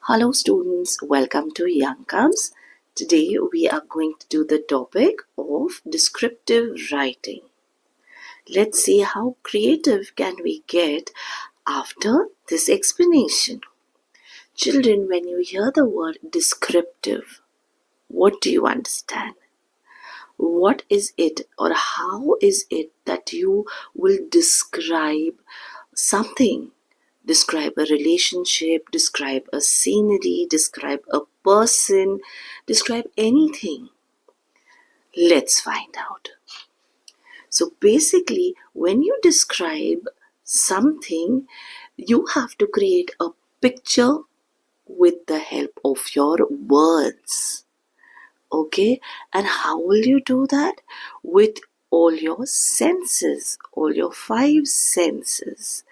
Hello students, welcome to Young Comes. Today we are going to do the topic of descriptive writing. Let's see how creative can we get after this explanation. Children, when you hear the word descriptive, what do you understand? What is it or how is it that you will describe something? Describe a relationship, describe a scenery, describe a person, describe anything. Let's find out. So basically, when you describe something, you have to create a picture with the help of your words. Okay, and how will you do that? With all your senses, all your 5 senses.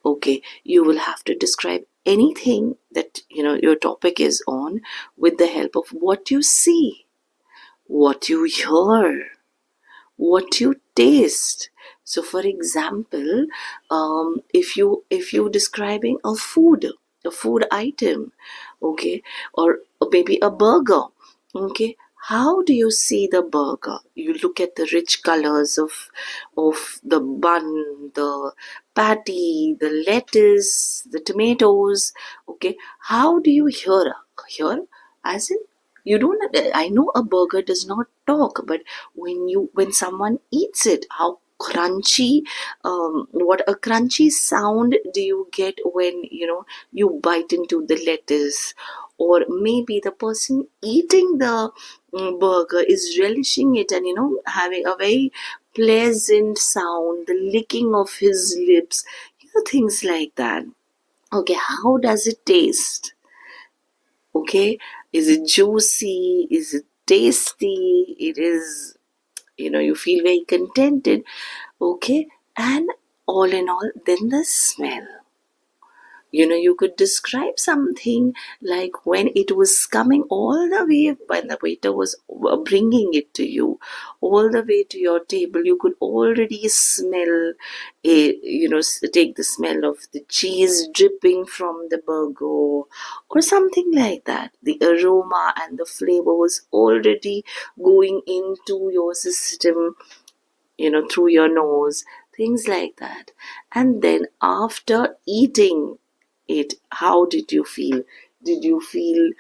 Okay, you will have to describe anything that your topic is on with the help of what you see, what you hear, what you taste. So for example, if you describing a food item, okay, or maybe a burger, okay, how do you see the burger? You look at the rich colors of the bun, the patty, the lettuce, the tomatoes. Okay, how do you hear? As in, you don't. I know a burger does not talk, but when someone eats it, how crunchy, what a crunchy sound do you get when you bite into the lettuce, or maybe the person eating the burger is relishing it and having a very pleasant sound, the licking of his lips, things like that. Okay, how does it taste? Okay, is it juicy? Is it tasty? It is, you feel very contented. Okay, and all in all, then the smell. You could describe something like when it was coming all the way, when the waiter was bringing it to you, all the way to your table, you could already smell it, take the smell of the cheese dripping from the burger or something like that. The aroma and the flavor was already going into your system, through your nose, things like that. And then after eating it, how did you feel? Did you feel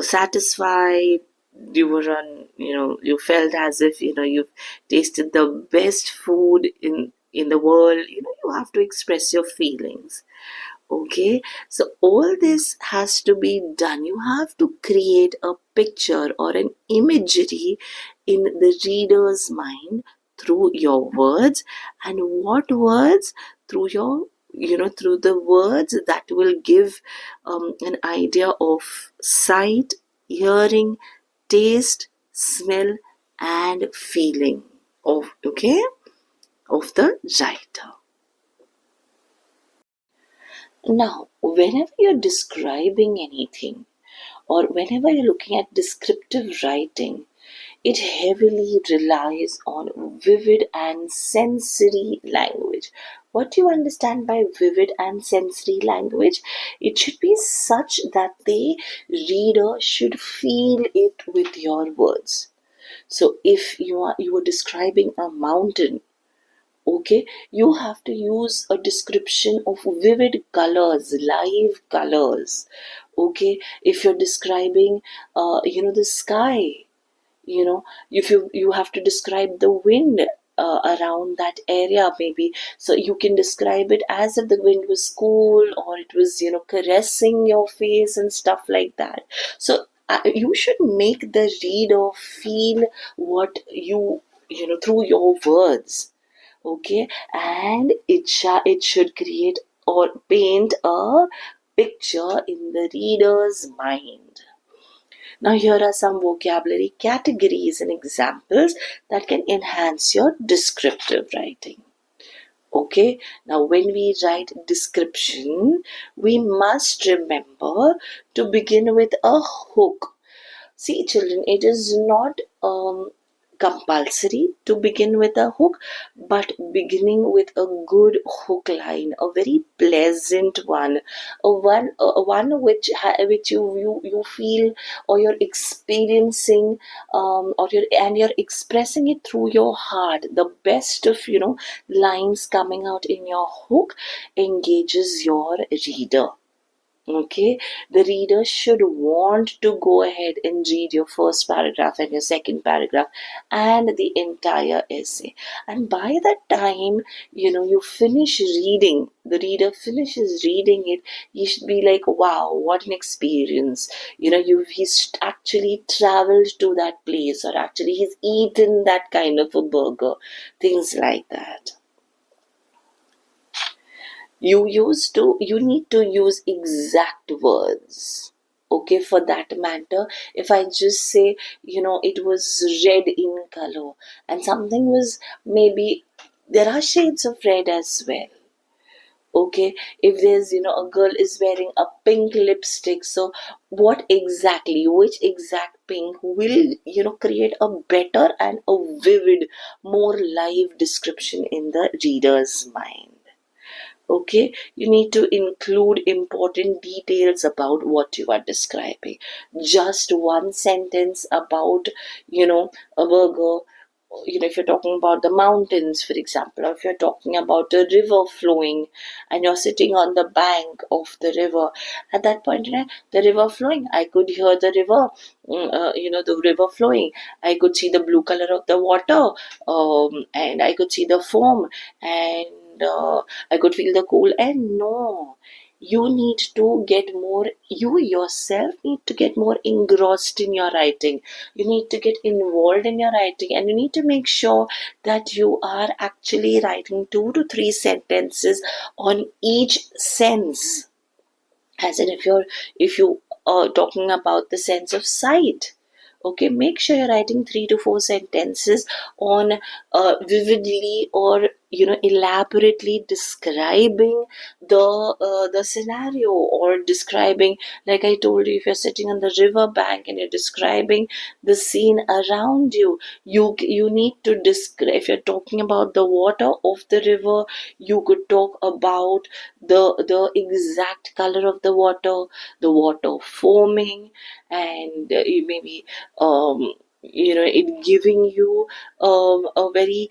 satisfied? You were on, you felt as if you've tasted the best food in the world. You have to express your feelings. Okay, so all this has to be done. You have to create a picture or an imagery in the reader's mind through your words. And what words? Through your through the words that will give an idea of sight, hearing, taste, smell, and feeling of of the writer. Now, whenever you're describing anything or whenever you're looking at descriptive writing, it heavily relies on vivid and sensory language. What do you understand by vivid and sensory language? It should be such that the reader should feel it with your words. So if you are describing a mountain, okay, you have to use a description of vivid colors, live colors. Okay, if you're describing the sky, if you have to describe the wind around that area, maybe, so you can describe it as if the wind was cool or it was caressing your face and stuff like that. So you should make the reader feel what through your words. Okay, and it should create or paint a picture in the reader's mind. Now here are some vocabulary categories and examples that can enhance your descriptive writing. Okay, now when we write description, we must remember to begin with a hook. See children, it is not compulsory to begin with a hook, but beginning with a good hook line, a very pleasant one, a one which you feel, or you're experiencing, or you're expressing it through your heart. The best of lines coming out in your hook engages your reader. Okay, the reader should want to go ahead and read your first paragraph and your second paragraph and the entire essay. And by the time you finish reading, the reader finishes reading it, you should be like, wow, what an experience. He's actually traveled to that place, or actually he's eaten that kind of a burger, things like that. You need to use exact words. Okay, for that matter, if I just say, it was red in color, and something was, maybe there are shades of red as well. Okay, if there's, a girl is wearing a pink lipstick, so which exact pink will, create a better and a vivid, more live description in the reader's mind. Okay, you need to include important details about what you are describing. Just one sentence about, a burger, if you're talking about the mountains, for example, or if you're talking about a river flowing and you're sitting on the bank of the river, at that point in time, the river flowing, I could hear the river, the river flowing. I could see the blue color of the water, and I could see the foam, and I could feel the cool. And no, you yourself need to get more engrossed in your writing. You need to get involved in your writing, and you need to make sure that you are actually writing 2 to 3 sentences on each sense. As in, if you are talking about the sense of sight, okay, make sure you're writing 3 to 4 sentences on vividly, or elaborately describing the scenario, or describing, like I told you, if you're sitting on the river bank and you're describing the scene around you, you need to describe. If you're talking about the water of the river, you could talk about the exact color of the water foaming, and maybe it giving you a very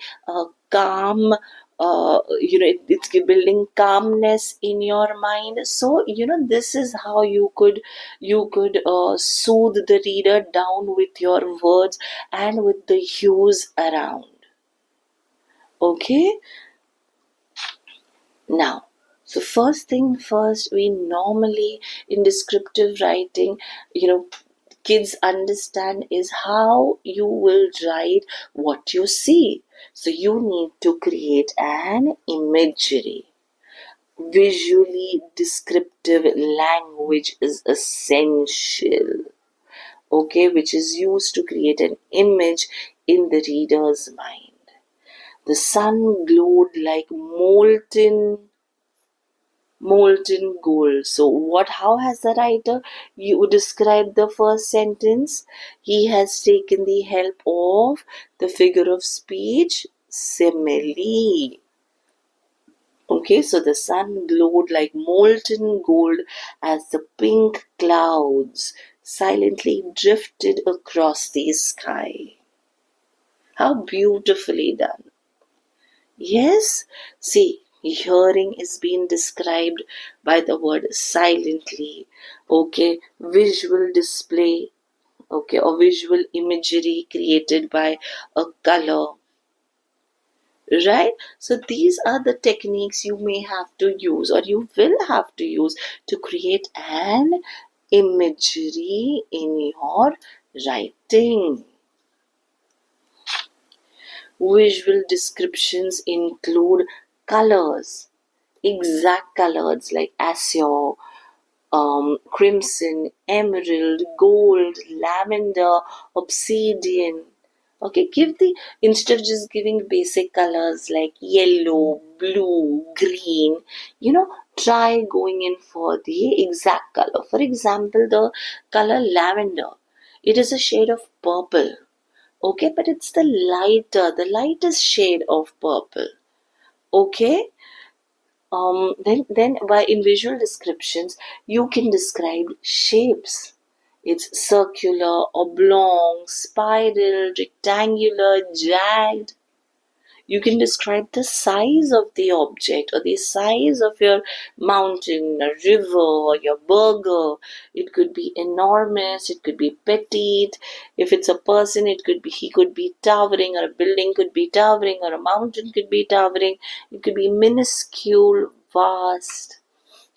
calm, it's building calmness in your mind. So this is how you could soothe the reader down with your words and with the hues around. Okay, now, so first thing first, we normally, in descriptive writing, kids understand, is how you will write what you see. So you need to create an imagery. Visually descriptive language is essential, okay, which is used to create an image in the reader's mind. The sun glowed like molten gold. So how has the writer you describe the first sentence? He has taken the help of the figure of speech, simile. Okay, so the sun glowed like molten gold as the pink clouds silently drifted across the sky. How beautifully done. Yes, see, hearing is being described by the word silently. Okay, visual display, okay, or visual imagery created by a color. Right? So these are the techniques you may have to use, or you will have to use, to create an imagery in your writing. Visual descriptions include colors, exact colors like azure, crimson, emerald, gold, lavender, obsidian. Okay, instead of just giving basic colors like yellow, blue, green, try going in for the exact color. For example, the color lavender, it is a shade of purple. Okay, but it's the lightest shade of purple. Okay, then by in visual descriptions, you can describe shapes. It's circular, oblong, spiral, rectangular, jagged. You can describe the size of the object or the size of your mountain, a river, or your burger. It could be enormous, it could be petite. If it's a person, he could be towering, or a building could be towering, or a mountain could be towering. It could be minuscule, vast.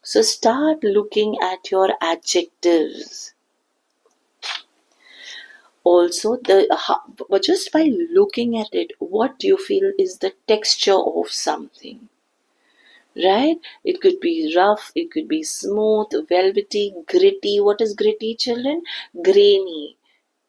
So start looking at your adjectives. Also, but just by looking at it, what do you feel is the texture of something? Right? It could be rough, it could be smooth, velvety, gritty. What is gritty, children? Grainy.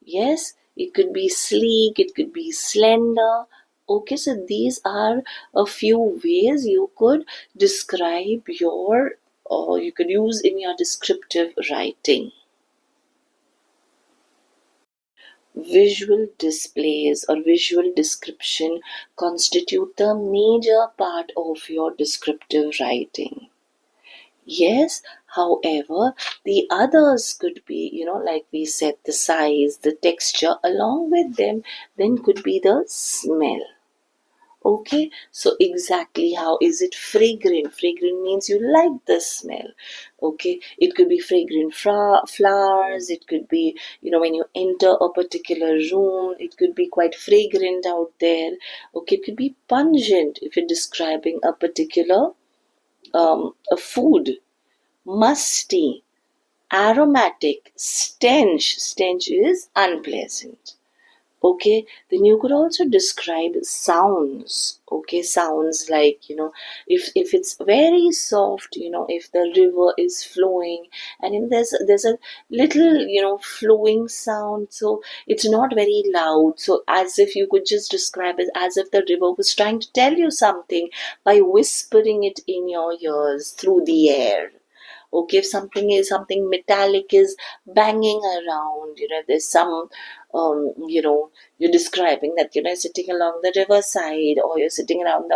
Yes, it could be sleek, it could be slender. Okay, so these are a few ways you could describe your, or you could use in your descriptive writing. Visual displays or visual description constitute the major part of your descriptive writing. Yes, however, the others could be, like we said, the size, the texture, along with them, then could be the smell. Okay, so exactly how is it fragrant? Fragrant means you like the smell. Okay, it could be fragrant flowers, it could be, when you enter a particular room, it could be quite fragrant out there. Okay, it could be pungent if you're describing a particular a food. Musty, aromatic, stench. Stench is unpleasant. Okay, then you could also describe sounds. Okay, sounds like, if it's very soft, if the river is flowing, and then there's a little, flowing sound, so it's not very loud, so as if you could just describe it as if the river was trying to tell you something by whispering it in your ears through the air. Okay, if something metallic is banging around, there's some you're describing that, sitting along the riverside, or you're sitting around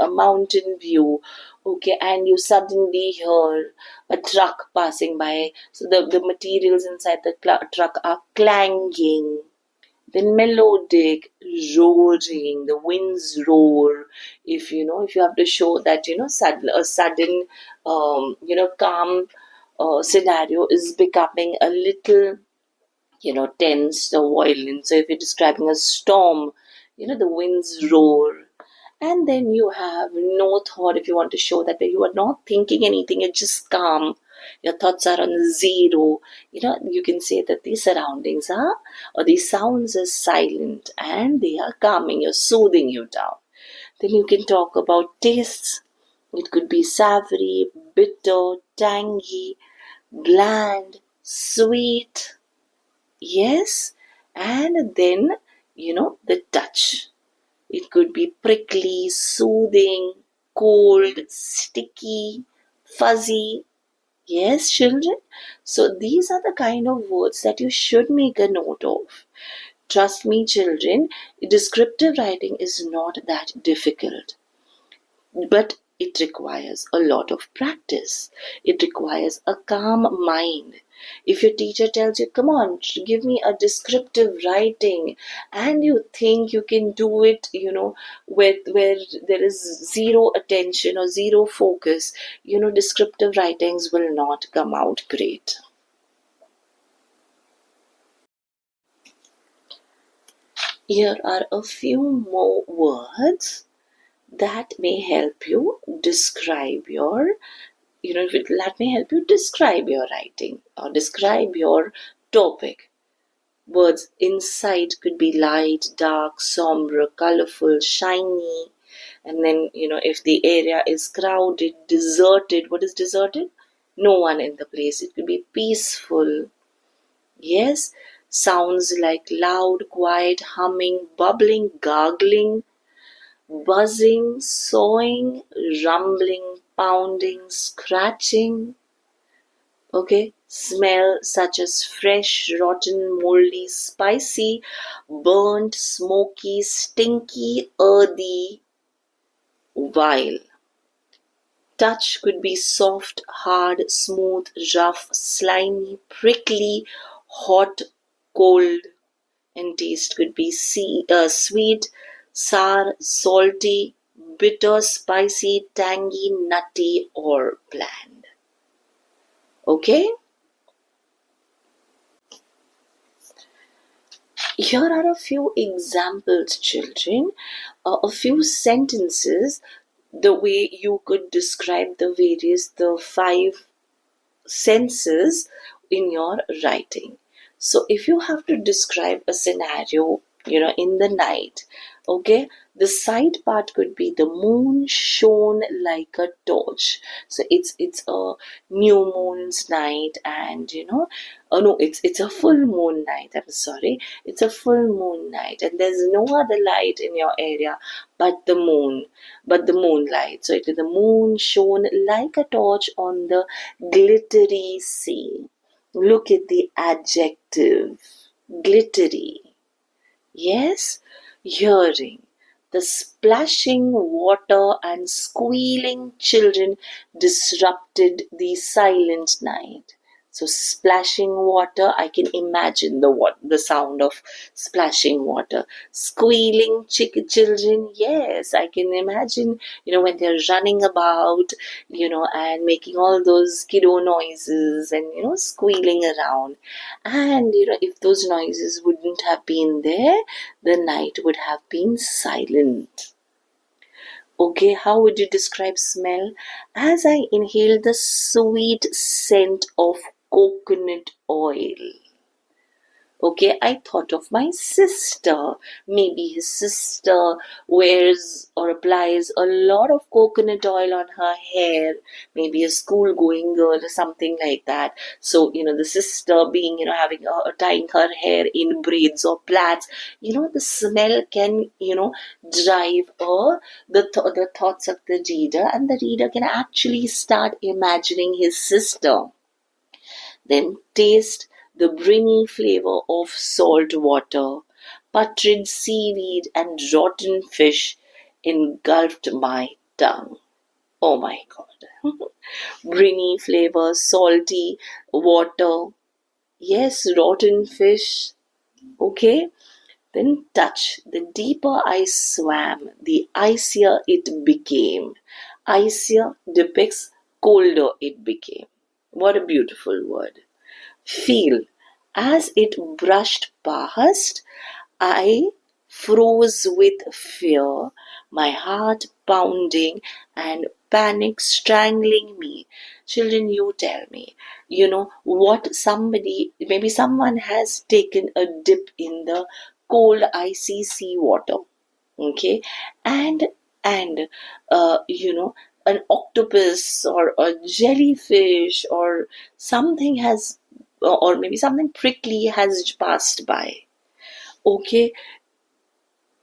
a mountain view. Okay, and you suddenly hear a truck passing by, so the materials inside the truck are clanging, then melodic, roaring, the winds roar. If you have to show that, a sudden calm scenario is becoming a little, tense or violent. So if you're describing a storm, the winds roar. And then you have no thought, if you want to show that you are not thinking anything, you're just calm. Your thoughts are on zero. You can say that these surroundings are, or these sounds are silent and they are calming, you're soothing you down. Then you can talk about tastes. It could be savory, bitter, tangy, bland, sweet. Yes, and then, the touch. It could be prickly, soothing, cold, sticky, fuzzy. Yes, children. So these are the kind of words that you should make a note of. Trust me, children, descriptive writing is not that difficult. But it requires a lot of practice. It requires a calm mind. If your teacher tells you, come on, give me a descriptive writing, and you think you can do it, where there is zero attention or zero focus, descriptive writings will not come out great. Here are a few more words that may help you describe your that may help you describe your writing or describe your topic. Words inside could be light, dark, somber, colorful, shiny. And then, if the area is crowded, deserted, what is deserted? No one in the place. It could be peaceful. Yes, sounds like loud, quiet, humming, bubbling, gargling, buzzing, sawing, rumbling, pounding, scratching. Okay, Smell such as fresh, rotten, moldy, spicy, burnt, smoky, stinky, earthy, vile. Touch could be soft, hard, smooth, rough, slimy, prickly, hot, cold, and taste could be sweet, sour, salty, bitter, spicy, tangy, nutty, or bland. Okay? Here are a few examples, children, a few sentences, the way you could describe the five senses in your writing. So if you have to describe a scenario, in the night, okay, the side part could be the moon shone like a torch. So it's a new moon's night, and oh no, it's a full moon night. I'm sorry, it's a full moon night, and there's no other light in your area but the moon, but the moonlight. So the moon shone like a torch on the glittery sea. Look at the adjective, glittery. Yes, hearing. The splashing water and squealing children disrupted the silent night. So splashing water, I can imagine the sound of splashing water. Squealing children, yes, I can imagine, when they're running about, and making all those kiddo noises and, squealing around. And, if those noises wouldn't have been there, the night would have been silent. Okay, how would you describe smell? As I inhale the sweet scent of coconut oil. Okay, I thought of my sister. Maybe his sister wears or applies a lot of coconut oil on her hair. Maybe a school going girl or something like that. So, the sister being, tying her hair in braids or plaits, the smell can, drive the thoughts of the reader, and the reader can actually start imagining his sister. Then taste the briny flavor of salt water, putrid seaweed, and rotten fish engulfed my tongue. Oh my god. Briny flavor, salty water. Yes, rotten fish. Okay. Then touch. The deeper I swam, the icier it became. Icier depicts colder it became. What a beautiful word. Feel. As it brushed past, I froze with fear, my heart pounding and panic strangling me. Children, you tell me, what maybe someone has taken a dip in the cold, icy sea water, okay, and an octopus or a jellyfish or something has, or maybe something prickly has passed by, okay.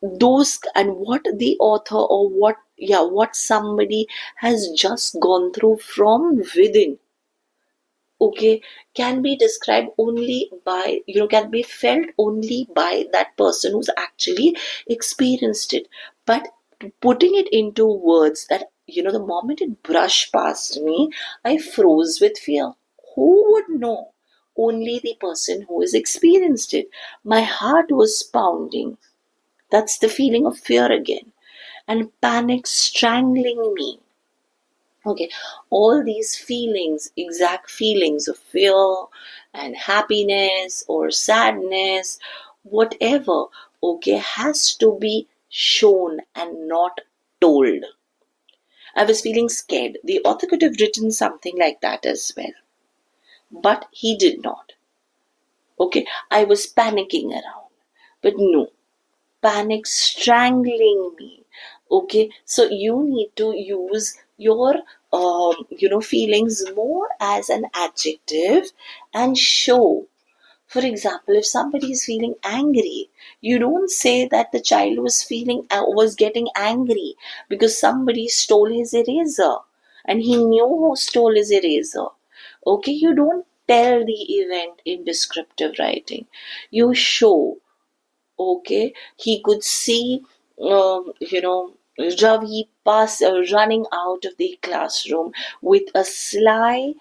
Those, and what the author, or what somebody has just gone through from within, okay, can be described only by, can be felt only by that person who's actually experienced it. But putting it into words, that, the moment it brushed past me, I froze with fear. Who would know? Only the person who has experienced it. My heart was pounding. That's the feeling of fear again. And panic strangling me. Okay, all these feelings, exact feelings of fear and happiness or sadness, whatever, okay, has to be shown and not told. I was feeling scared. The author could have written something like that as well, but he did not. Okay, I was panicking around, but no, panic strangling me. Okay, so you need to use your feelings more as an adjective and show. For example, if somebody is feeling angry, you don't say that the child was getting angry because somebody stole his eraser and he knew who stole his eraser. Okay, you don't tell the event in descriptive writing. You show, okay, he could see, Ravi running out of the classroom with a sly,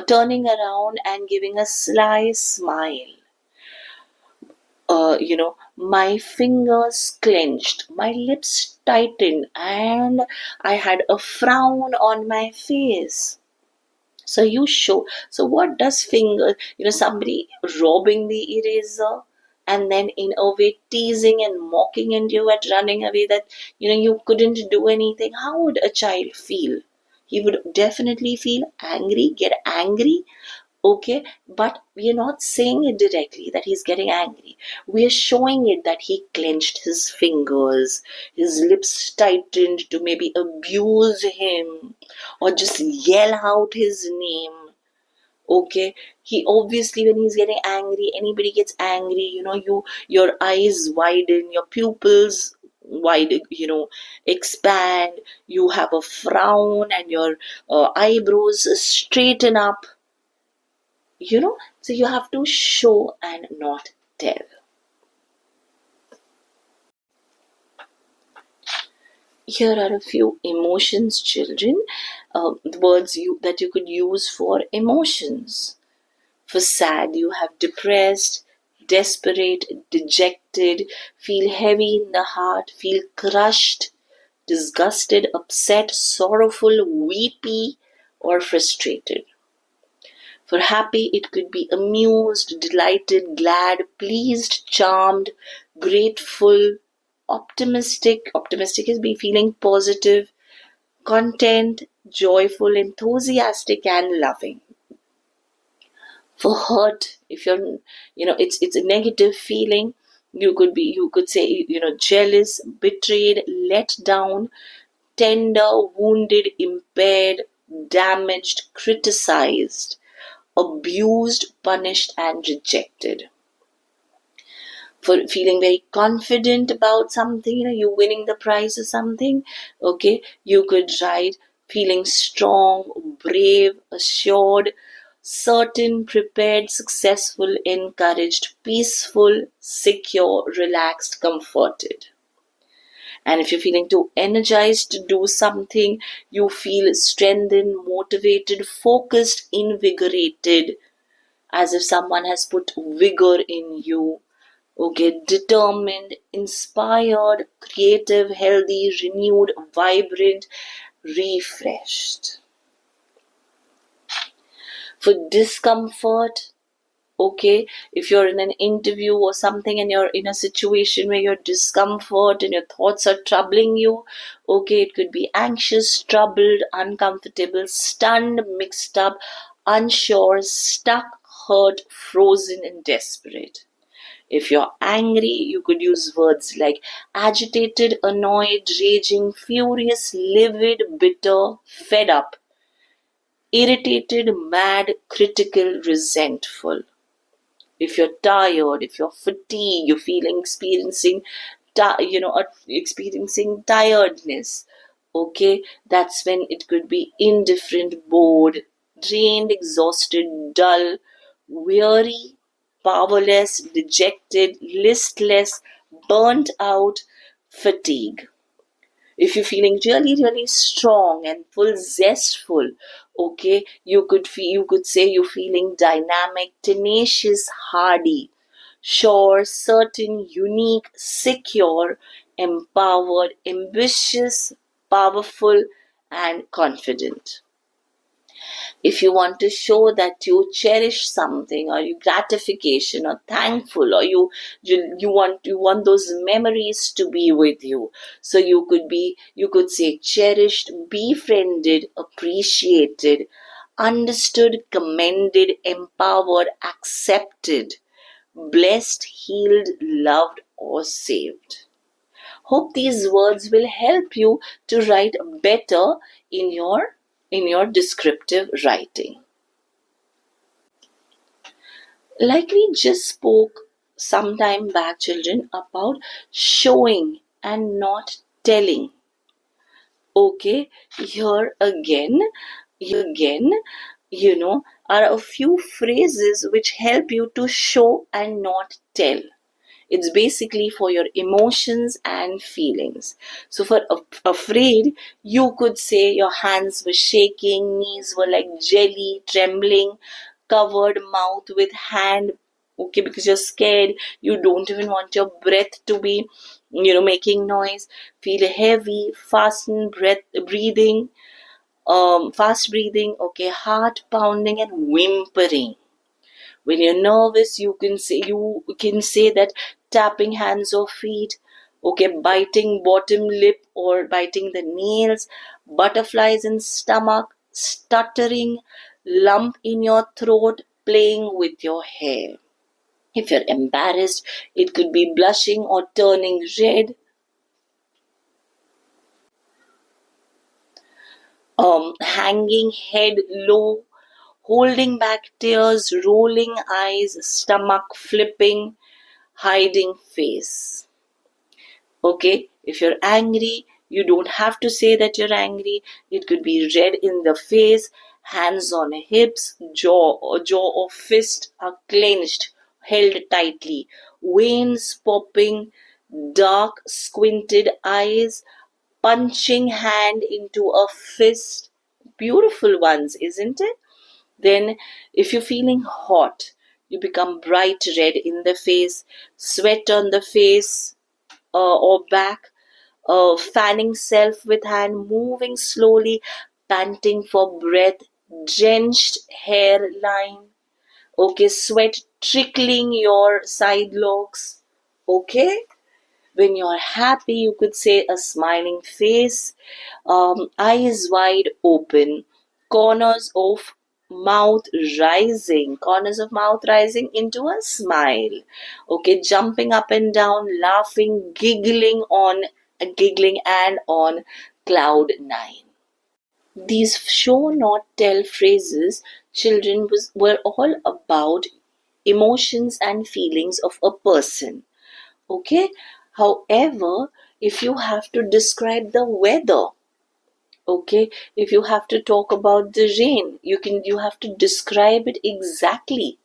turning around and giving a sly smile. My fingers clenched, my lips tightened, and I had a frown on my face. So you show. So what does finger, somebody robbing the eraser and then in a way teasing and mocking at you at running away that, you couldn't do anything. How would a child feel? He would definitely feel angry, get angry. Okay, but we are not saying it directly that he's getting angry. We are showing it that he clenched his fingers, his lips tightened to maybe abuse him or just yell out his name. Okay, he obviously, when he's getting angry, anybody gets angry, your eyes widen, your pupils widen, expand, you have a frown, and your eyebrows straighten up, so you have to show and not tell. Here are a few emotions, children, words that you could use for emotions. For sad, you have depressed, desperate, dejected, feel heavy in the heart, feel crushed, disgusted, upset, sorrowful, weepy, or frustrated. For happy, it could be amused, delighted, glad, pleased, charmed, grateful, optimistic. Optimistic is be feeling positive, content, joyful, enthusiastic, and loving. For hurt, if you're, it's a negative feeling. You could say, jealous, betrayed, let down, tender, wounded, impaired, damaged, criticized, abused, punished, and rejected. For feeling very confident about something, you winning the prize or something, okay, you could write feeling strong, brave, assured, certain, prepared, successful, encouraged, peaceful, secure, relaxed, comforted. And if you're feeling too energized to do something, you feel strengthened, motivated, focused, invigorated, as if someone has put vigor in you. Okay, determined, inspired, creative, healthy, renewed, vibrant, refreshed. For discomfort, okay, if you're in an interview or something and you're in a situation where your discomfort and your thoughts are troubling you, okay, it could be anxious, troubled, uncomfortable, stunned, mixed up, unsure, stuck, hurt, frozen, and desperate. If you're angry, you could use words like agitated, annoyed, raging, furious, livid, bitter, fed up, irritated, mad, critical, resentful. If you're tired, if you're fatigued, you're feeling experiencing tiredness. Okay, that's when it could be indifferent, bored, drained, exhausted, dull, weary, powerless, dejected, listless, burnt out, fatigue. If you're feeling really, really strong and full zestful, okay, you could say you're feeling dynamic, tenacious, hardy, sure, certain, unique, secure, empowered, ambitious, powerful, and confident. If you want to show that you cherish something, or you gratification or thankful, or you want those memories to be with you, so you could say cherished, befriended, appreciated, understood, commended, empowered, accepted, blessed, healed, loved, or saved. Hope these words will help you to write better in your descriptive writing. Like we just spoke some time back, children, about showing and not telling. Okay, here again, are a few phrases which help you to show and not tell. It's basically for your emotions and feelings. So for afraid, you could say your hands were shaking, knees were like jelly, trembling, covered mouth with hand. Okay, because you're scared, you don't even want your breath to be, making noise. Feel heavy, fast breathing. Okay, heart pounding and whimpering. When you're nervous, you can say that tapping hands or feet, okay, biting bottom lip or biting the nails, butterflies in stomach, stuttering, lump in your throat, playing with your hair. If you're embarrassed, it could be blushing or turning red, hanging head low, holding back tears, rolling eyes, stomach flipping, hiding face. Okay, if you're angry, you don't have to say that you're angry. It could be red in the face, hands on hips, jaw or fist are clenched, held tightly, veins popping, dark squinted eyes, punching hand into a fist. Beautiful ones, isn't it? Then, if you're feeling hot, you become bright red in the face, sweat on the face or back, fanning self with hand, moving slowly, panting for breath, drenched hairline, okay, sweat trickling your side locks, okay. When you're happy, you could say a smiling face, eyes wide open, corners of corners of mouth rising into a smile. Okay, jumping up and down, laughing, giggling and on cloud nine. These show not tell phrases were all about emotions and feelings of a person. Okay, however, if you have to describe the weather, okay, if you have to talk about the rain, you have to describe it exactly.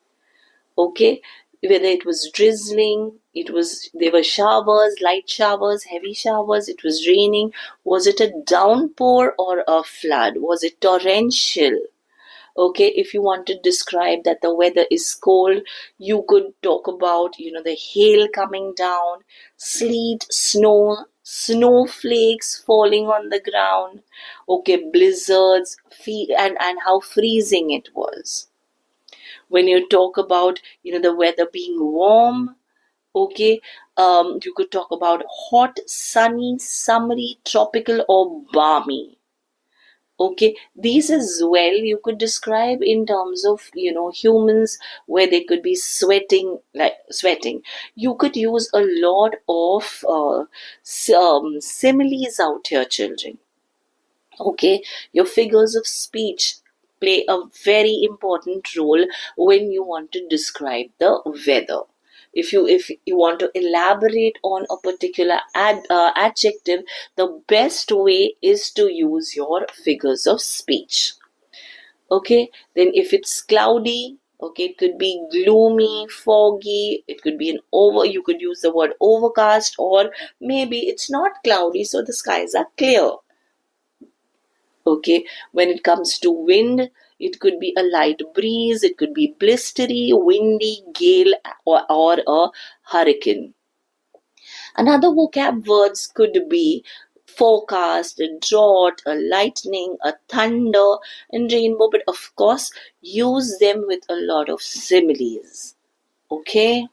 Okay, whether it was drizzling, there were showers, light showers, heavy showers, it was raining, was it a downpour or a flood, was it torrential? Okay, if you want to describe that the weather is cold, you could talk about the hail coming down, sleet, snow, snowflakes falling on the ground, okay, blizzards, and how freezing it was. When you talk about the weather being warm, okay, you could talk about hot, sunny, summery, tropical, or balmy. Okay, these as well you could describe in terms of humans, where they could be sweating. You could use a lot of similes out here, children. Okay, your figures of speech play a very important role when you want to describe the weather. If you want to elaborate on a particular adjective, the best way is to use your figures of speech. Okay, then if it's cloudy, okay, it could be gloomy, foggy, it could be you could use the word overcast, or maybe it's not cloudy, so the skies are clear. Okay, when it comes to wind, it could be a light breeze, it could be blistery, windy, gale, or a hurricane. Another vocab words could be forecast, a drought, a lightning, a thunder, and rainbow, but of course, use them with a lot of similes. Okay,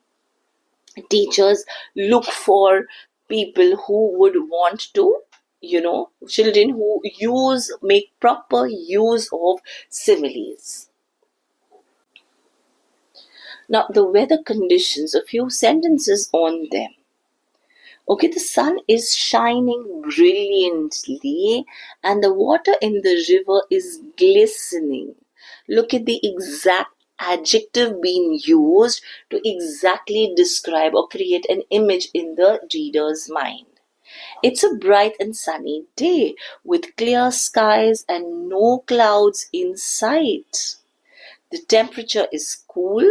teachers look for people who would want to, children who make proper use of similes. Now, the weather conditions, a few sentences on them. Okay, the sun is shining brilliantly and the water in the river is glistening. Look at the exact adjective being used to exactly describe or create an image in the reader's mind. It's a bright and sunny day with clear skies and no clouds in sight. The temperature is cool,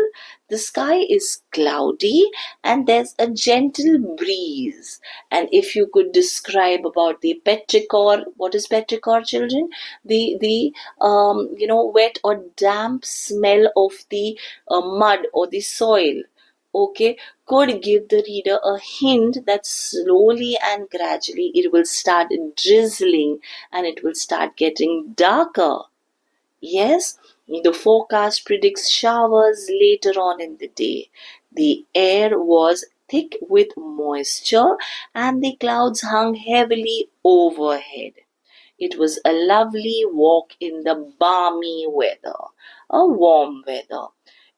the sky is cloudy, and there's a gentle breeze. And if you could describe about the petrichor, what is petrichor, children? The wet or damp smell of the mud or the soil. Okay, could give the reader a hint that slowly and gradually it will start drizzling and it will start getting darker. Yes, the forecast predicts showers later on in the day. The air was thick with moisture and the clouds hung heavily overhead. It was a lovely walk in the balmy weather, a warm weather.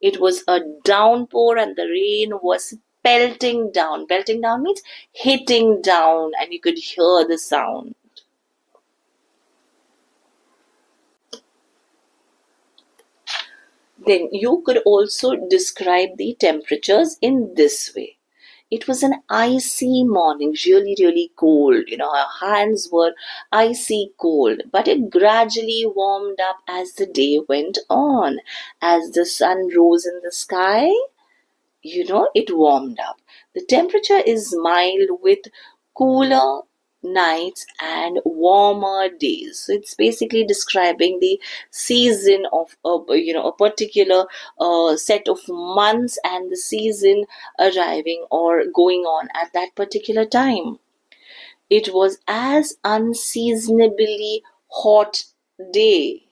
It was a downpour and the rain was pelting down. Pelting down means hitting down, and you could hear the sound. Then you could also describe the temperatures in this way. It was an icy morning, really, really cold. Our hands were icy cold, but it gradually warmed up as the day went on. As the sun rose in the sky, it warmed up. The temperature is mild with cooler nights and warmer days. So it's basically describing the season of a particular set of months and the season arriving or going on at that particular time. It was as unseasonably hot day,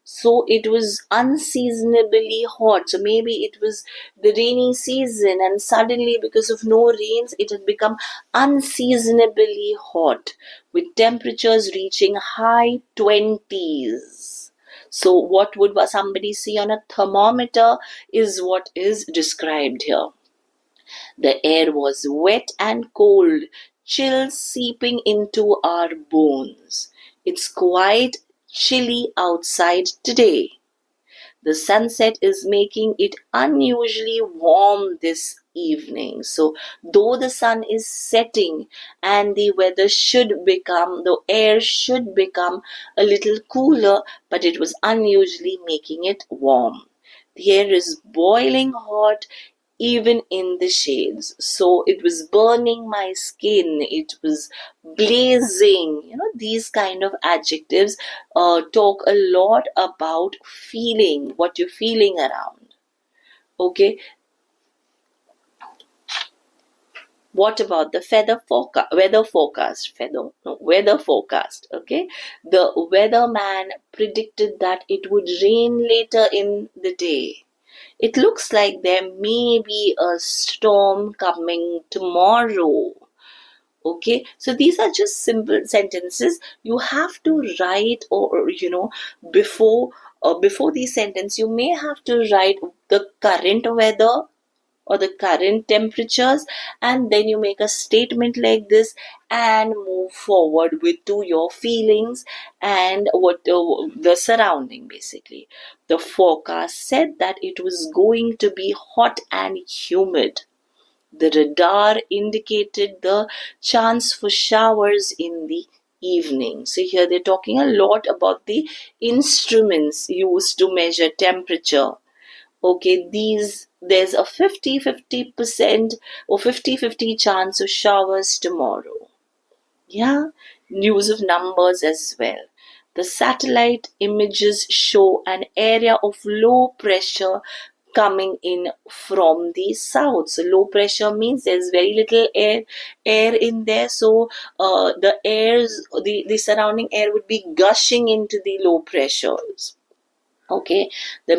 so it was unseasonably hot. So maybe it was the rainy season and suddenly because of no rains it had become unseasonably hot with temperatures reaching high 20s. So what would somebody see on a thermometer is what is described here. The air was wet and cold, chills seeping into our bones. It's quite chilly outside today. The sunset is making it unusually warm this evening. So, though the sun is setting and the the air should become a little cooler, but it was unusually making it warm. The air is boiling hot even in the shades. So it was burning my skin, it was blazing. These kind of adjectives talk a lot about feeling, what you're feeling around. Okay, what about the weather forecast? Okay, the weatherman predicted that it would rain later in the day. It looks like there may be a storm coming tomorrow. Okay, so these are just simple sentences. You have to write, or before these sentences, you may have to write the current weather or the current temperatures, and then you make a statement like this and move forward with to your feelings and what the surrounding. Basically, the forecast said that it was going to be hot and humid. The radar indicated the chance for showers in the evening. So here they're talking a lot about the instruments used to measure temperature. Okay, there's a 50-50% or 50-50 chance of showers tomorrow. Yeah, use of numbers as well. The satellite images show an area of low pressure coming in from the south. So low pressure means there's very little air in there. So the surrounding air would be gushing into the low pressures. Okay, the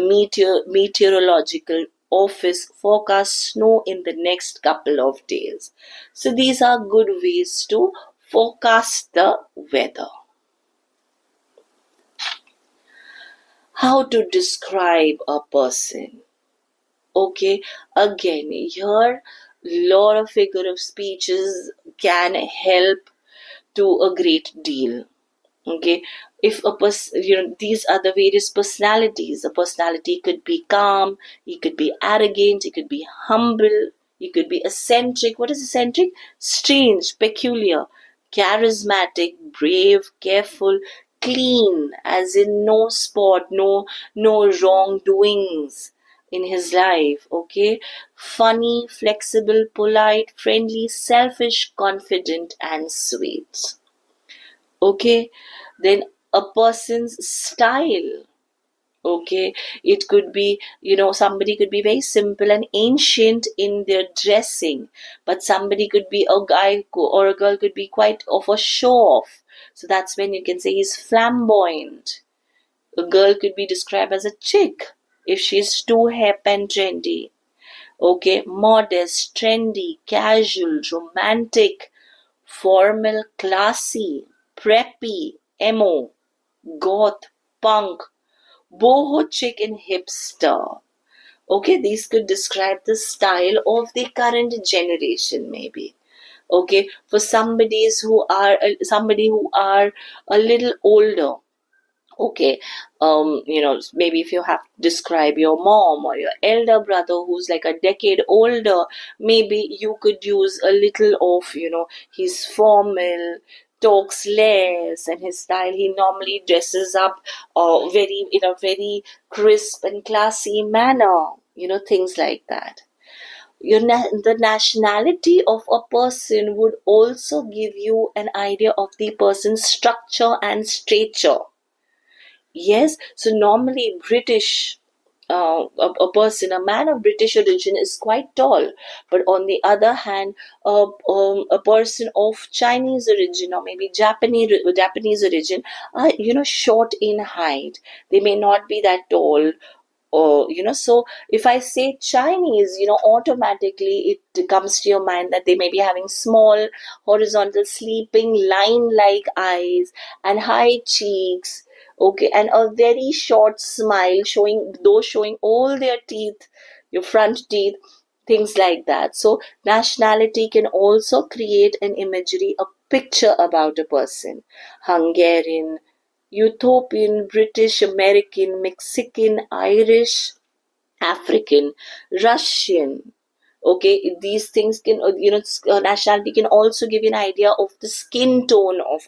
meteorological office forecasts snow in the next couple of days. So these are good ways to forecast the weather. How to describe a person? Okay, again, here lot of figure of speeches can help to a great deal. Okay, if a person, these are the various personalities. A personality could be calm, he could be arrogant, he could be humble, He could be eccentric. What is eccentric? Strange, peculiar, charismatic, brave, careful, clean, as in no spot, no wrongdoings in his life. Okay, funny, flexible, polite, friendly, selfish, confident, and sweet. Okay, then a person's style. Okay, it could be, somebody could be very simple and ancient in their dressing, but somebody could be a guy or a girl could be quite of a show off. So that's when you can say he's flamboyant. A girl could be described as a chick if she's too hip and trendy. Okay, modest, trendy, casual, romantic, formal, classy, preppy, emo, goth, punk, boho chick, and hipster. Okay, these could describe the style of the current generation, maybe. Okay, for somebody who are a little older. Okay, maybe if you have to describe your mom or your elder brother who's like a decade older, maybe you could use a little of, he's formal, talks less, and his style, he normally dresses up very in a very crisp and classy manner, things like that. The nationality of a person would also give you an idea of the person's structure and stature. Yes, so normally British, a person, a man of British origin is quite tall, but on the other hand, a person of Chinese origin or maybe Japanese origin are, short in height. They may not be that tall, or so if I say Chinese, automatically it comes to your mind that they may be having small horizontal sleeping line like eyes and high cheeks. Okay, and a very short smile, showing all their teeth, your front teeth, things like that. So nationality can also create an imagery, a picture about a person. Hungarian, Ethiopian, British, American, Mexican, Irish, African, Russian. Okay, these things can, nationality can also give you an idea of the skin tone of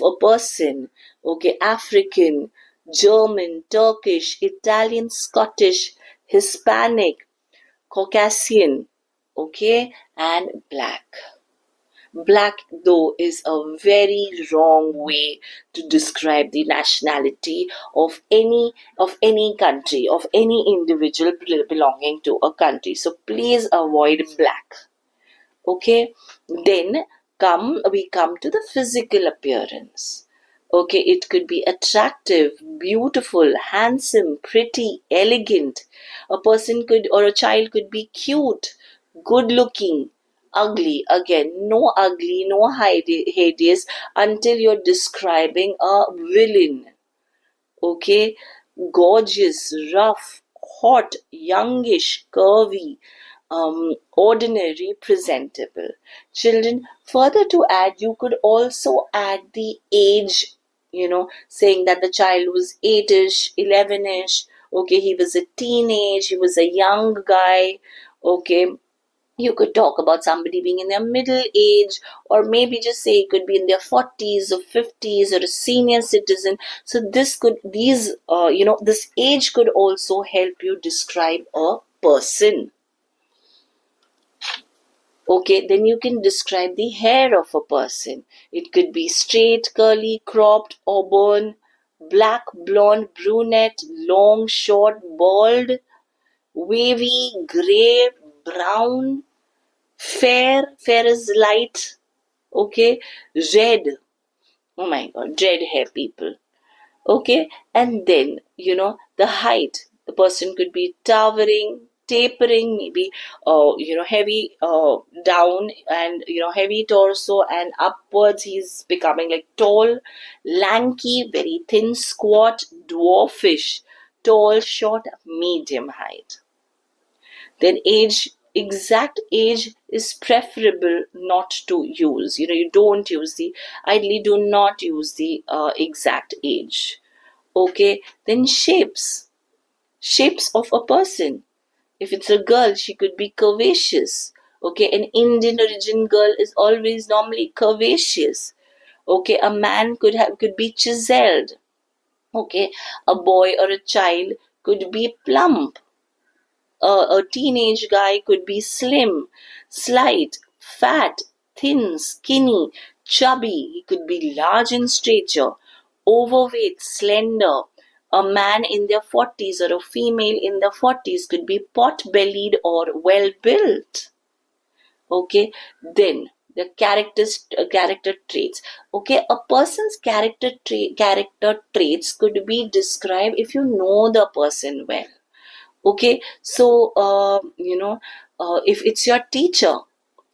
a person. Okay, African, German, Turkish, Italian, Scottish, Hispanic, Caucasian, okay, and black. Black, though, is a very wrong way to describe the nationality of any country, of any individual belonging to a country. So please avoid black. Okay, then we come to the physical appearance. Okay, it could be attractive, beautiful, handsome, pretty, elegant. A person could, or a child could be cute, good looking, ugly. Again, no ugly, no hideous until you're describing a villain. Okay, gorgeous, rough, hot, youngish, curvy, ordinary, presentable. Children, further to add, you could also add the age, saying that the child was 8ish, 11ish, okay, he was a teenage, he was a young guy, okay. You could talk about somebody being in their middle age, or maybe just say it could be in their 40s or 50s, or a senior citizen. So this age could also help you describe a person. Okay, then you can describe the hair of a person. It could be straight, curly, cropped, auburn, black, blonde, brunette, long, short, bald, wavy, gray, brown, fair is light, okay, red. Oh my god, red hair people. Okay, and then the height. The person could be towering, tapering, maybe heavy down, and heavy torso, and upwards he's becoming like tall, lanky, very thin, squat, dwarfish, tall, short, medium height. Then exact age is preferable not to use. You don't use ideally do not use the exact age. Okay, then shapes of a person. If it's a girl, she could be curvaceous. Okay, an Indian origin girl is always normally curvaceous. Okay, a man could be chiseled. Okay, a boy or a child could be plump. A teenage guy could be slim, slight, fat, thin, skinny, chubby. He could be large in stature, overweight, slender. A man in their 40s or a female in their 40s could be pot bellied or well built. Okay, then the character traits. Okay, a person's character traits could be described if you know the person well. Okay, so if it's your teacher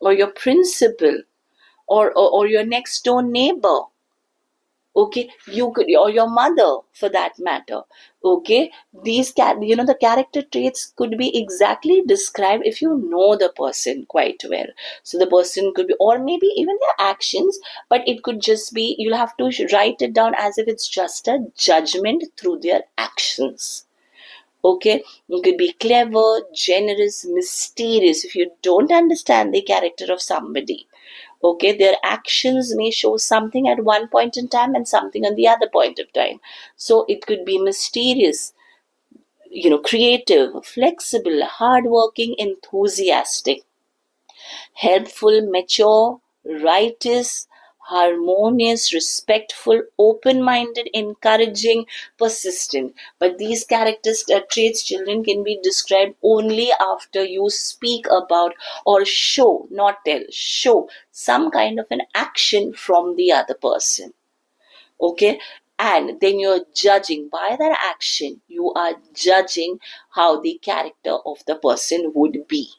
or your principal or your next door neighbor, okay, you could, or your mother for that matter. Okay, the character traits could be exactly described if you know the person quite well. So the person could be, or maybe even their actions, but it could just be, you'll have to write it down as if it's just a judgment through their actions. Okay, you could be clever, generous, mysterious. If you don't understand the character of somebody, okay, their actions may show something at one point in time and something at the other point of time. So it could be mysterious, creative, flexible, hardworking, enthusiastic, helpful, mature, righteous, harmonious, respectful, open-minded, encouraging, persistent. But these traits, children, can be described only after you speak about or show, not tell, show some kind of an action from the other person. Okay, and then you're judging by that action, you are judging how the character of the person would be.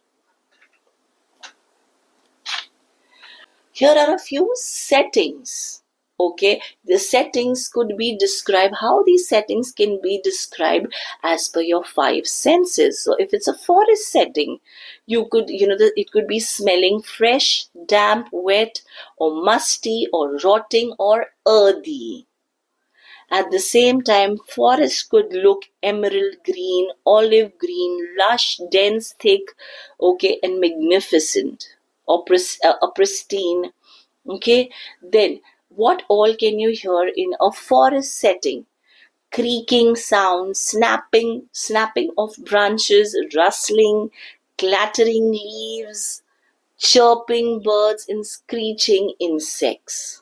Here are a few settings. Okay, the settings could be described, how these settings can be described as per your five senses. So if it's a forest setting, you could, it could be smelling fresh, damp, wet, or musty, or rotting, or earthy. At the same time, forest could look emerald green, olive green, lush, dense, thick, okay, and magnificent, or pristine. Okay, then what all can you hear in a forest setting? Creaking sounds, snapping of branches, rustling, clattering leaves, chirping birds, and screeching insects.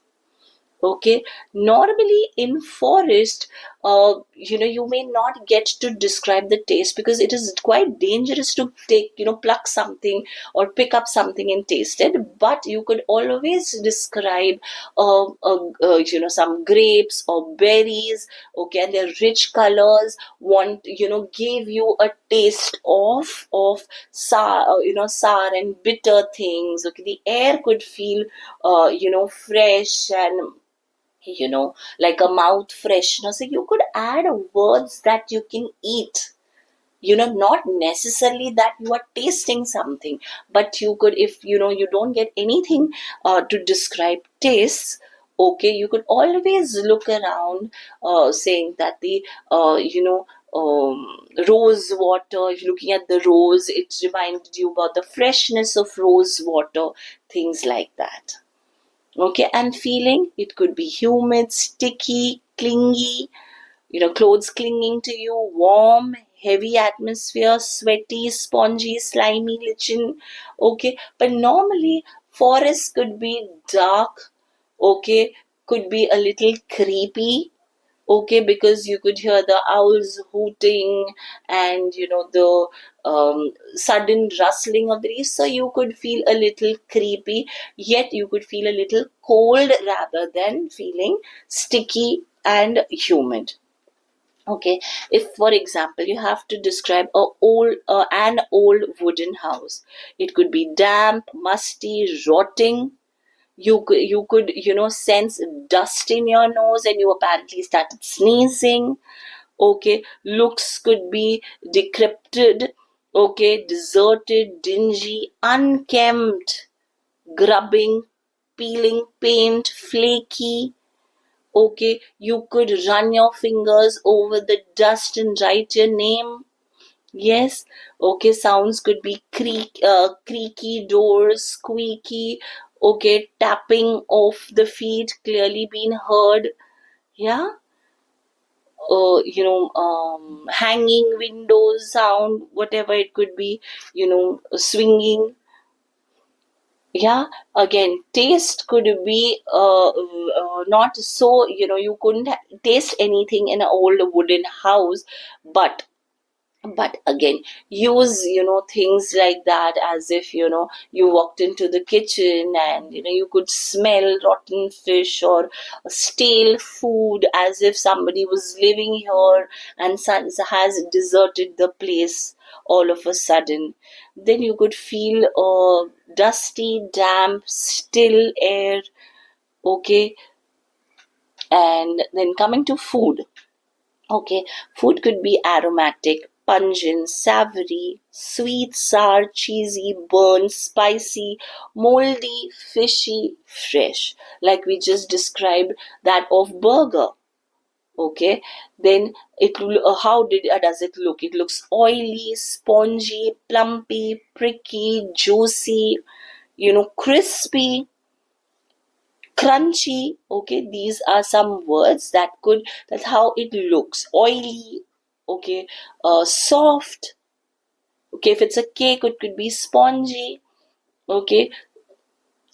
Okay, normally in forest, you may not get to describe the taste because it is quite dangerous to take, pluck something or pick up something and taste it. But you could always describe, some grapes or berries. Okay, and their rich colors give you a taste of sour and bitter things. Okay, the air could feel, fresh and, like a mouth freshener. So you could add words that you can eat. Not necessarily that you are tasting something, but you could, if you don't get anything to describe tastes. Okay, you could always look around, saying that the rose water. If you're looking at the rose, it reminded you about the freshness of rose water, things like that. Okay, and feeling, it could be humid, sticky, clingy, clothes clinging to you, warm, heavy atmosphere, sweaty, spongy, slimy, lichen. Okay, but normally forest could be dark. Okay, could be a little creepy. Okay, because you could hear the owls hooting and the sudden rustling of the leaves, so you could feel a little creepy, yet you could feel a little cold rather than feeling sticky and humid. Okay, if for example you have to describe an old wooden house, it could be damp, musty, rotting. You could sense dust in your nose and you apparently started sneezing. Okay, looks could be decrepit. Okay, deserted, dingy, unkempt, grubbing, peeling paint, flaky. Okay, you could run your fingers over the dust and write your name. Yes, okay, sounds could be creaky doors, squeaky, okay, tapping of the feet clearly being heard, yeah, hanging windows sound, whatever it could be, swinging, yeah. Again, taste could be not so, you couldn't taste anything in an old wooden house, but again, use things like that, as if you walked into the kitchen and you could smell rotten fish or stale food, as if somebody was living here and has deserted the place all of a sudden. Then you could feel dusty, damp, still air, okay. And then coming to food. Okay, food could be aromatic, pungent, savory, sweet, sour, cheesy, burnt, spicy, moldy, fishy, fresh. Like we just described that of burger. Okay, then how does it look? It looks oily, spongy, plumpy, pricky, juicy, crispy, crunchy. Okay, these are some words that's how it looks. Oily, okay, soft, okay. If it's a cake, it could be spongy, okay.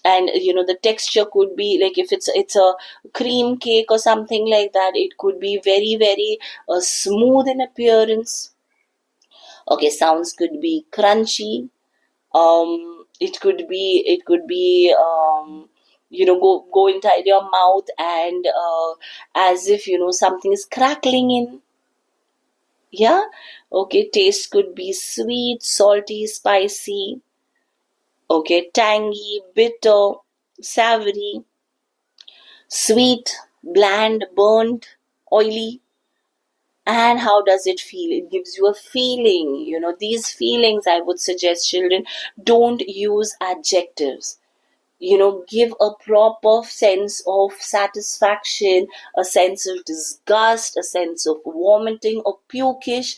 And the texture could be like, if it's a cream cake or something like that, it could be very, very smooth in appearance. Okay, sounds could be crunchy. It could be go inside your mouth, and as if something is crackling in, yeah. Okay, taste could be sweet, salty, spicy, okay, tangy, bitter, savory, sweet, bland, burnt, oily. And how does it feel? It gives you a feeling. These feelings, I would suggest children, don't use adjectives. Give a proper sense of satisfaction, a sense of disgust, a sense of vomiting or pukish,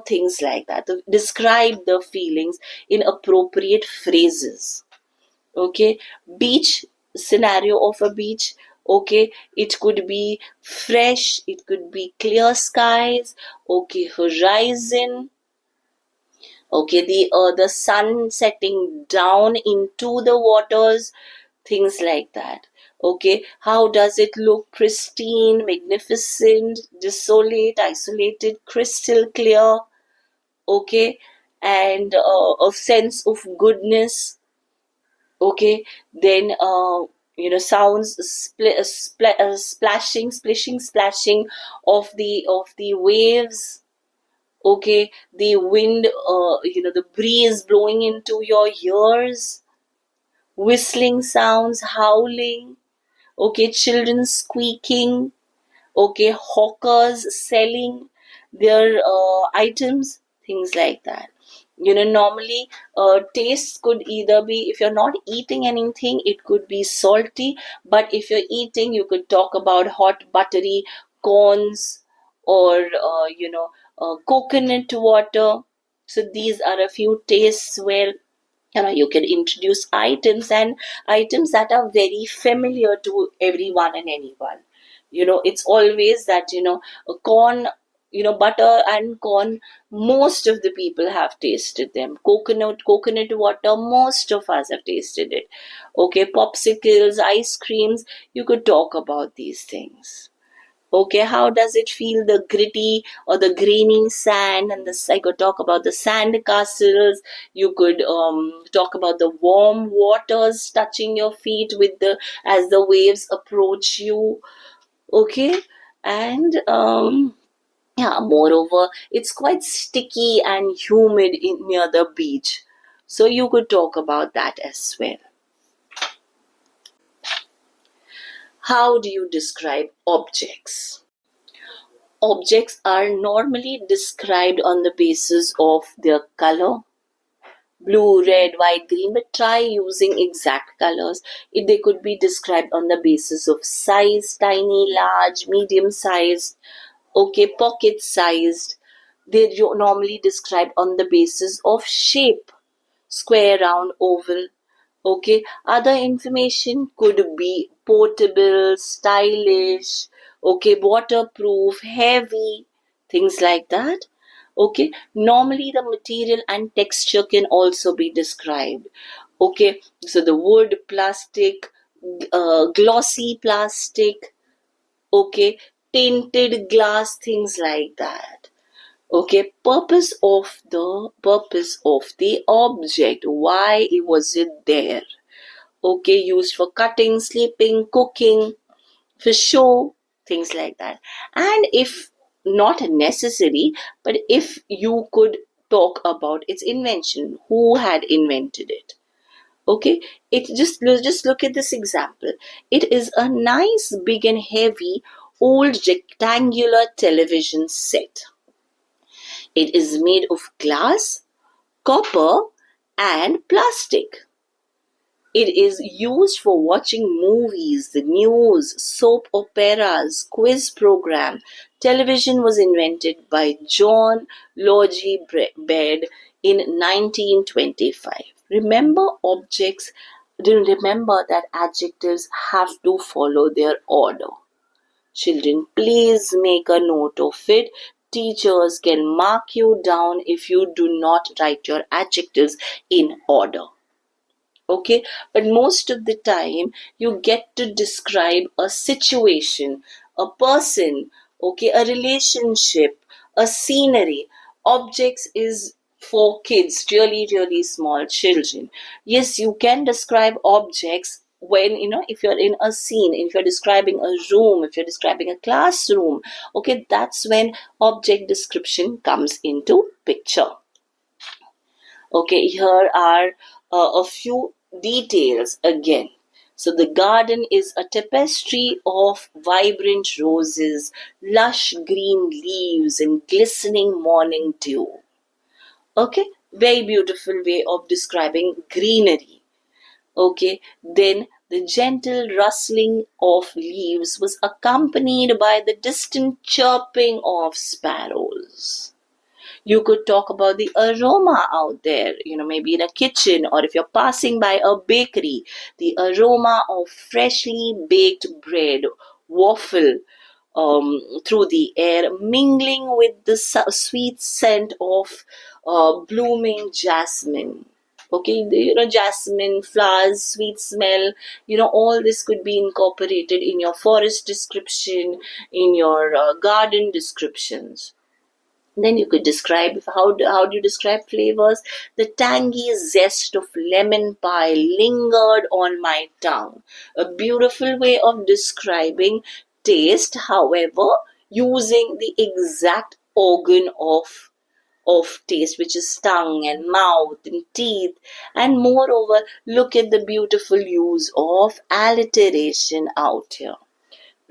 things like that. Describe the feelings in appropriate phrases. Okay, beach, scenario of a beach. Okay, it could be fresh, it could be clear skies, okay, horizon. Okay, the sun setting down into the waters, things like that. Okay, how does it look? Pristine, magnificent, desolate, isolated, crystal clear. Okay, and a sense of goodness. Okay, then sounds, splashing, splishing, splashing of the waves. Okay, the wind, the breeze blowing into your ears, whistling sounds, howling, okay, children squeaking, okay, hawkers selling their items, things like that. Normally, tastes could either be, if you're not eating anything, it could be salty, but if you're eating, you could talk about hot, buttery corns, or coconut water. So these are a few tastes where you can introduce items, and items that are very familiar to everyone and anyone. It's always that a corn, butter and corn, most of the people have tasted them. Coconut water, most of us have tasted it. Okay, popsicles, ice creams, you could talk about these things. Okay, how does it feel? The gritty or the grainy sand, and this I could talk about the sand castles. You could talk about the warm waters touching your feet with the as the waves approach you. Okay, and yeah, moreover, it's quite sticky and humid near the beach, so you could talk about that as well. How do you describe objects? Objects are normally described on the basis of their color, blue, red, white, green, but try using exact colors. They could be described on the basis of size, tiny, large, medium sized, okay, pocket sized, They're normally described on the basis of shape: square, round, oval. Okay, other information could be portable, stylish, okay, waterproof, heavy, things like that. Okay, normally the material and texture can also be described. Okay, so the wood, plastic, glossy plastic, okay, tinted glass, things like that. Okay, purpose of the object, why was it there? Okay, used for cutting, sleeping, cooking, for show, things like that. And if not necessary, but if you could talk about its invention, who had invented it? Okay, just look at this example. It is a nice, big and heavy old rectangular television set. It is made of glass, copper, and plastic. It is used for watching movies, the news, soap operas, quiz program. Television was invented by John Logie Baird in 1925. Remember that adjectives have to follow their order. Children, please make a note of it. Teachers can mark you down if you do not write your adjectives in order. Okay, but most of the time you get to describe a situation, a person, okay, a relationship, a scenery. Objects is for kids, really small children. Yes, you can describe objects when, if you're in a scene, if you're describing a room, if you're describing a classroom. Okay, that's when object description comes into picture. Okay, here are a few details again. So the garden is a tapestry of vibrant roses, lush green leaves, and glistening morning dew. Okay, very beautiful way of describing greenery. Okay, then the gentle rustling of leaves was accompanied by the distant chirping of sparrows. You could talk about the aroma out there, maybe in a kitchen, or if you're passing by a bakery, the aroma of freshly baked bread, waffle, through the air, mingling with the sweet scent of blooming jasmine. Okay, jasmine flowers, sweet smell, all this could be incorporated in your forest description, in your garden descriptions. Then you could describe, how do you describe flavors? The tangy zest of lemon pie lingered on my tongue. A beautiful way of describing taste, however, using the exact organ of taste, which is tongue and mouth and teeth. And moreover, look at the beautiful use of alliteration out here.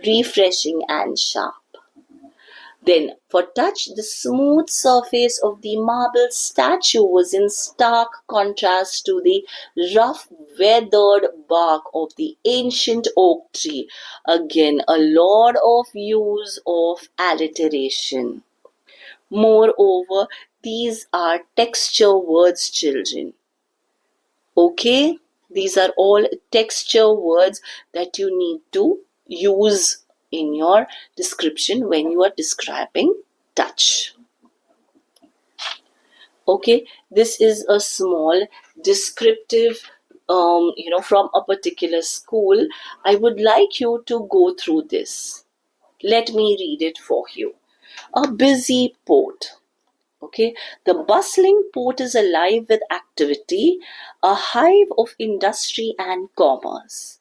Refreshing and sharp. Then, for touch, the smooth surface of the marble statue was in stark contrast to the rough, weathered bark of the ancient oak tree. Again, a lot of use of alliteration. Moreover, these are texture words, children. Okay? These are all texture words that you need to use in your description when you are describing touch. Okay, this is a small descriptive from a particular school. I would like you to go through this. Let me read it for you. A busy port. Okay, the bustling port is alive with activity, a hive of industry and commerce.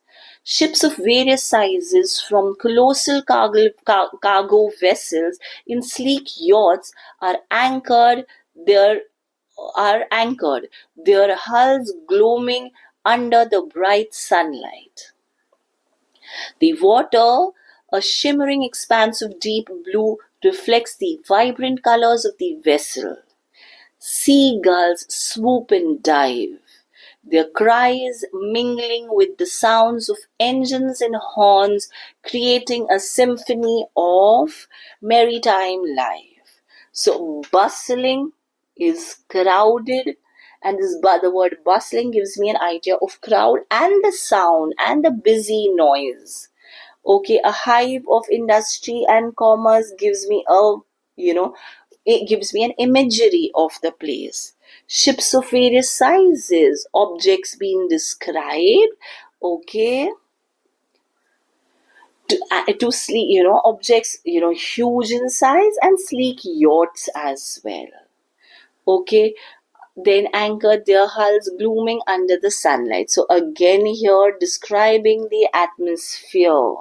Ships of various sizes, from colossal cargo vessels in sleek yachts, there anchored, their hulls gloaming under the bright sunlight. The water, a shimmering expanse of deep blue, reflects the vibrant colors of the vessel. Seagulls swoop and dive, their cries mingling with the sounds of engines and horns, creating a symphony of maritime life. So bustling is crowded, and the word bustling gives me an idea of crowd and the sound and the busy noise. Okay, a hive of industry and commerce gives me it gives me an imagery of the place. Ships of various sizes, objects being described. Okay, to sleek, objects, huge in size, and sleek yachts as well. Okay, then anchored their hulls glooming under the sunlight. So again here describing the atmosphere.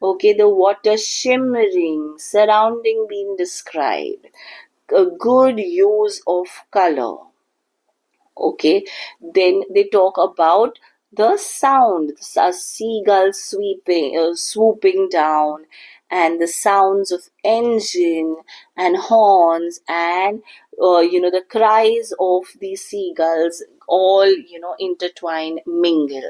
Okay, the water shimmering, surrounding being described. A good use of color. Okay, then they talk about the sound, a seagull swooping down, and the sounds of engine and horns, and the cries of the seagulls, all intertwined, mingled.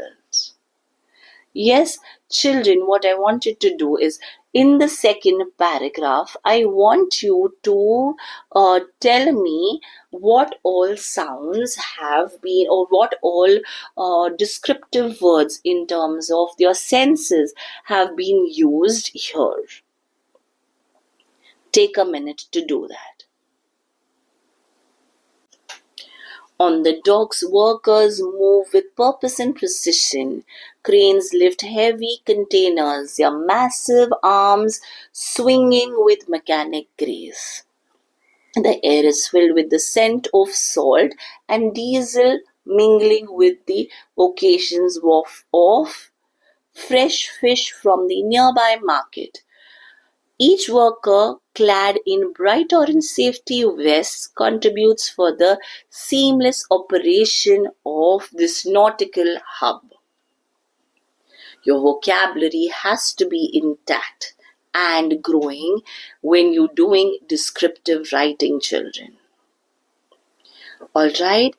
Yes, children, what I want you to do is in the second paragraph, I want you to tell me what all sounds have been, or what all descriptive words in terms of their senses have been used here. Take a minute to do that. On the docks, workers move with purpose and precision. Cranes lift heavy containers, their massive arms swinging with mechanic grace. The air is filled with the scent of salt and diesel, mingling with the occasions of fresh fish from the nearby market. Each worker, clad in bright orange safety vests, contributes for the seamless operation of this nautical hub. Your vocabulary has to be intact and growing when you're doing descriptive writing, children. All right.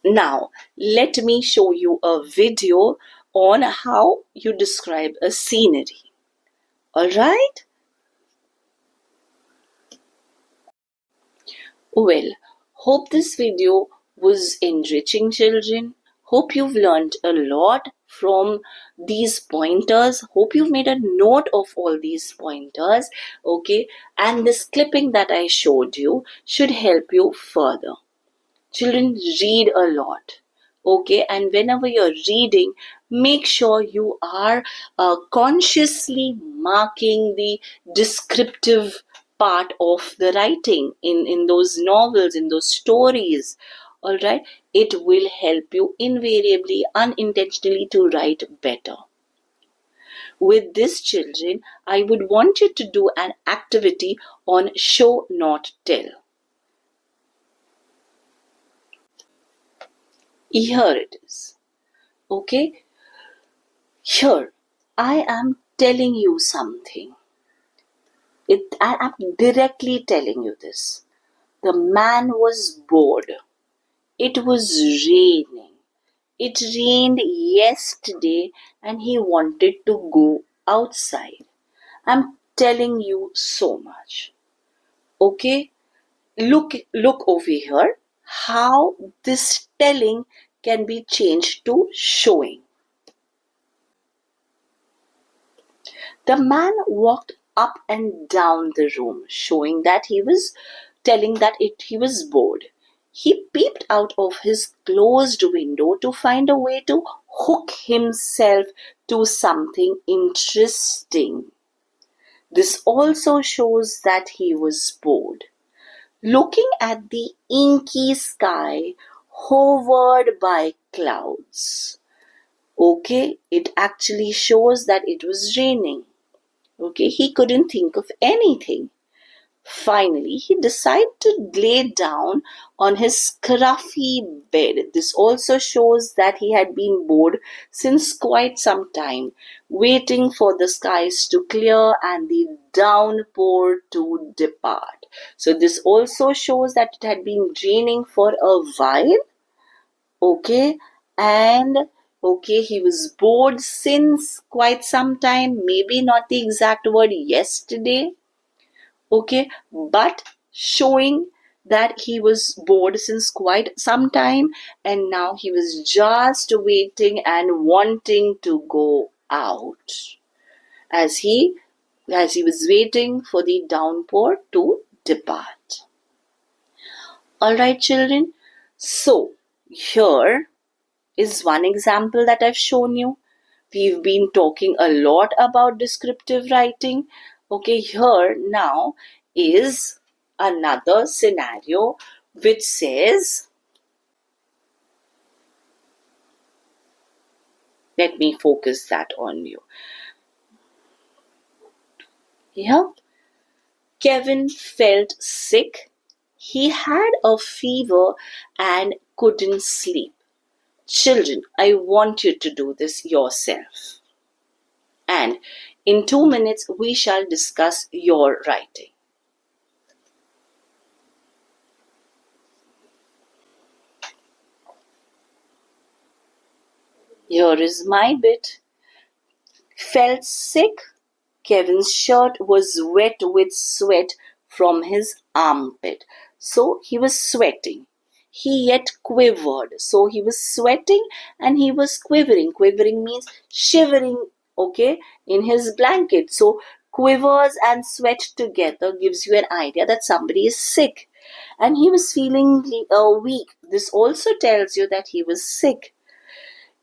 Now, let me show you a video on how you describe a scenery. All right. Well, hope this video was enriching, children. Hope you've learned a lot from these pointers. Hope you've made a note of all these pointers. Okay, and this clipping that I showed you should help you further. Children, read a lot. Okay, and whenever you're reading, make sure you are consciously marking the descriptive part of the writing in those novels, in those stories. All right, it will help you invariably, unintentionally, to write better. With this, children, I would want you to do an activity on show not tell. Here it is. Okay, here I am telling you something. I am directly telling you this. The man was bored. It was raining. It rained yesterday and he wanted to go outside. I'm telling you so much. Okay, look over here how this telling can be changed to showing. The man walked up and down the room, showing that he was he was bored. He peeped out of his closed window to find a way to hook himself to something interesting. This also shows that he was bored. Looking at the inky sky hovered by clouds. Okay, it actually shows that it was raining. Okay, he couldn't think of anything. Finally, he decided to lay down on his scruffy bed. This also shows that he had been bored since quite some time, waiting for the skies to clear and the downpour to depart. So this also shows that it had been raining for a while. Okay, and okay, he was bored since quite some time, maybe not the exact word yesterday. Okay, but showing that he was bored since quite some time, and now he was just waiting and wanting to go out as he was waiting for the downpour to depart. All right, children. So here is one example that I've shown you. We've been talking a lot about descriptive writing. Okay, here now is another scenario which says, let me focus that on you. Here, Kevin felt sick. He had a fever and couldn't sleep. Children, I want you to do this yourself. And in 2 minutes, we shall discuss your writing. Here is my bit. Felt sick. Kevin's shirt was wet with sweat from his armpit. So he was sweating. He yet quivered. So he was sweating and he was quivering. Quivering means shivering, okay, in his blanket. So quivers and sweat together gives you an idea that somebody is sick. And he was feeling weak. This also tells you that he was sick.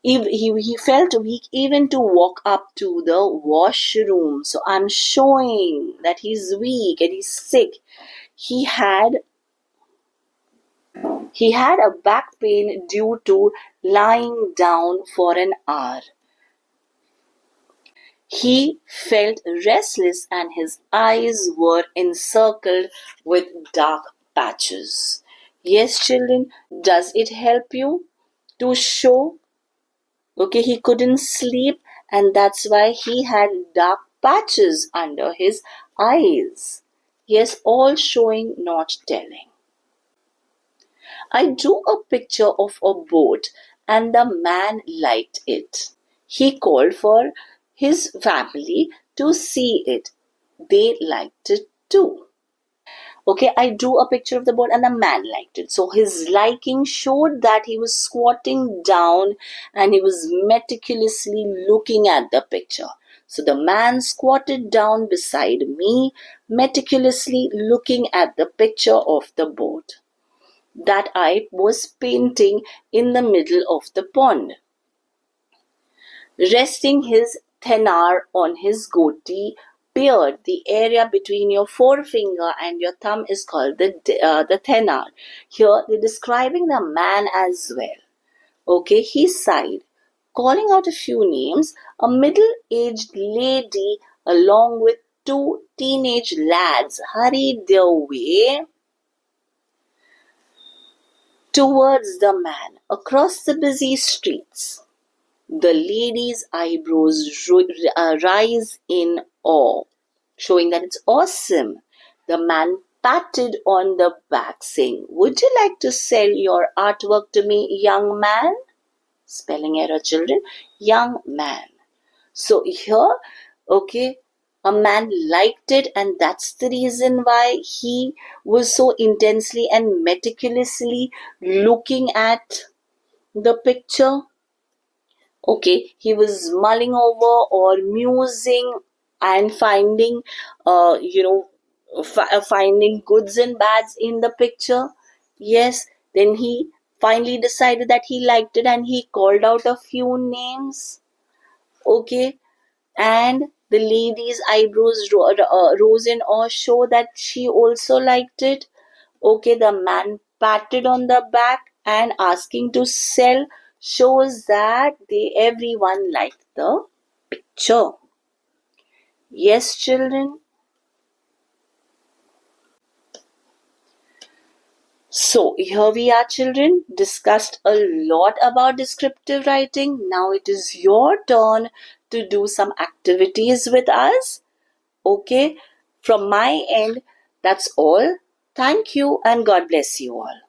He felt weak even to walk up to the washroom. So I'm showing that he's weak and he's sick. He had a back pain due to lying down for an hour. He felt restless and his eyes were encircled with dark patches. Yes, children, does it help you to show? Okay, he couldn't sleep, and that's why he had dark patches under his eyes. Yes, all showing, not telling. I drew a picture of a boat, and the man liked it. He called for his family to see it. They liked it too. Okay, I drew a picture of the boat and the man liked it. So his liking showed that he was squatting down and he was meticulously looking at the picture. So the man squatted down beside me, meticulously looking at the picture of the boat that I was painting in the middle of the pond. Resting his thenar on his goatee beard, the area between your forefinger and your thumb is called the thenar. Here they're describing the man as well. Okay, he sighed, calling out a few names. A middle-aged lady along with two teenage lads hurried their way towards the man across the busy streets. The lady's eyebrows rise in awe, showing that it's awesome. The man patted on the back, saying, "Would you like to sell your artwork to me, young man?" Spelling error, children. Young man. So here, okay, a man liked it, and that's the reason why he was so intensely and meticulously looking at the picture. Okay, he was mulling over or musing and finding finding goods and bads in the picture. Yes, then he finally decided that he liked it and he called out a few names. Okay, and the lady's eyebrows rose in awe, show that she also liked it. Okay, the man patted on the back and asking to sell shows that everyone liked the picture. Yes, children. So here we are, children, discussed a lot about descriptive writing. Now it is your turn to do some activities with us. Okay, from my end, that's all. Thank you and God bless you all.